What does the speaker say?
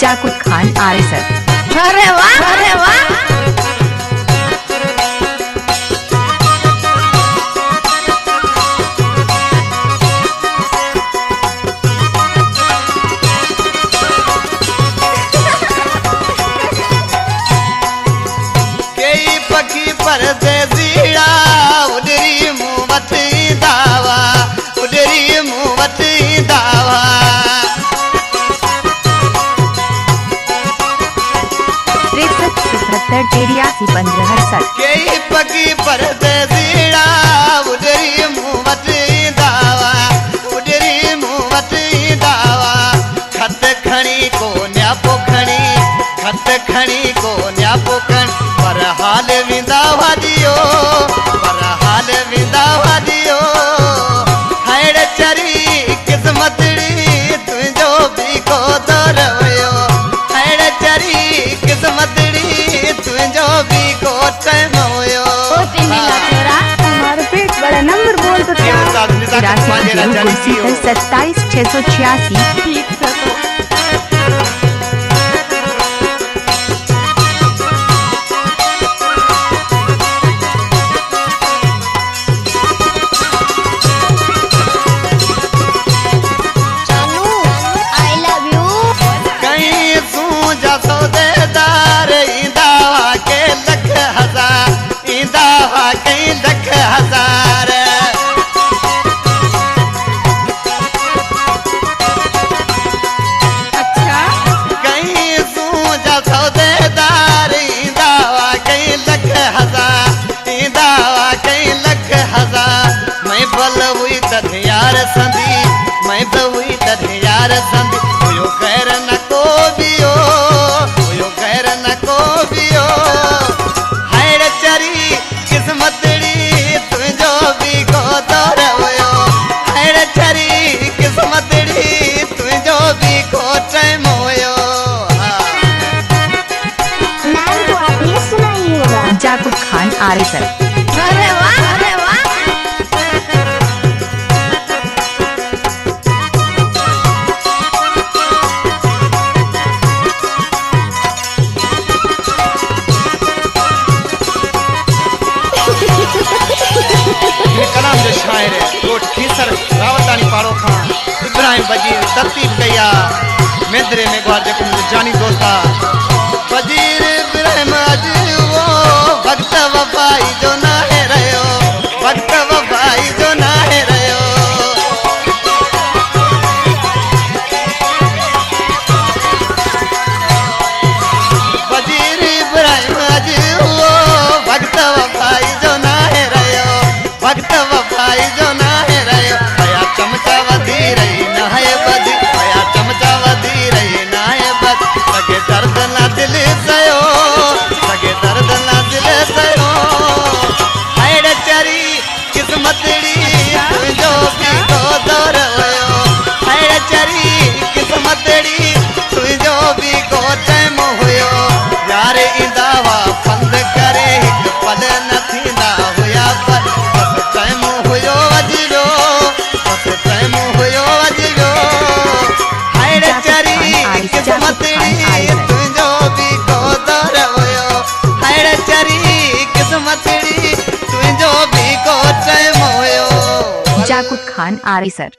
जाकुत खान आरिसर। अरे वाह अरे वाह। कई पखी परदेसीड़ा उडरी मुँह वठी दावा, उडरी मुँह वठी दावा। 63 कई पखी परदेसीड़ा उडरी मुँह वठी दावा, उडरी मुँह वठी दावा। खत खणी को न्यापो खणी, खत खणी को न्यापो खणी। पर हाल विंदा वादियो, पर हाल विंदा वादियो। हैड़ चरी किस्मतड़ी तुझो भी को दरवयो, हैड़ चरी किस्मतड़ी तुझो भी को टाइम होयो। हमारा पेट बड़ा नंबर बोल तो क्या। 27 686। ठीक था तो। यार संदी मैं तो हुई तथे यार संदी। कोयो गैर न को बियो, कोयो गैर न को बियो। हैड़ चरी किस्मतड़ी तुझो भी को दरवयो, हैड़ चरी किस्मतड़ी तुझो भी को टाइम होयो। नाम तो आपने सुना ही होगा। जाकुत खान आरिसर। अरे वाह अरे वाह। कलाम जो शायर गोट खीसर रावतानी पारो खान इब्राहिम वजीर तरतीब कया मेदरे में ग्वार जको मुझे जानी दोस्ता वजीर इब्राहिम अजी वो वक्त वफाई जो ना है रहो, वक्त वफाई जो ना है रहो। वजीर इब्राहिम अजी वो वक्त वफाई जो ना है रहो, वक्त वफाई जो ना है रहो। आया चमचा वधी रही ना है बदी, आया चमचा वधी रही ना है बद। सगे दर्द ना दिल सयो, सगे दर्द ना दिल सयो। हैड़ चरी किस्मतड़ी तुझो भी को दरवयो, हैड़ चरी किस्मतड़ी तुझो भी को टाइम होयो। यार इंदावा फंद करे हिक पल न थींदा हुया पर बस टाइम हुयो अजरो, बस टाइम हुयो अजरो। हैड़ चरी किस्मतड़ी तुझो भी को दरवयो, हैड़ चरी किस्मतड़ी तुझो भी को टाइम होयो। जाकुत खान आरिसर।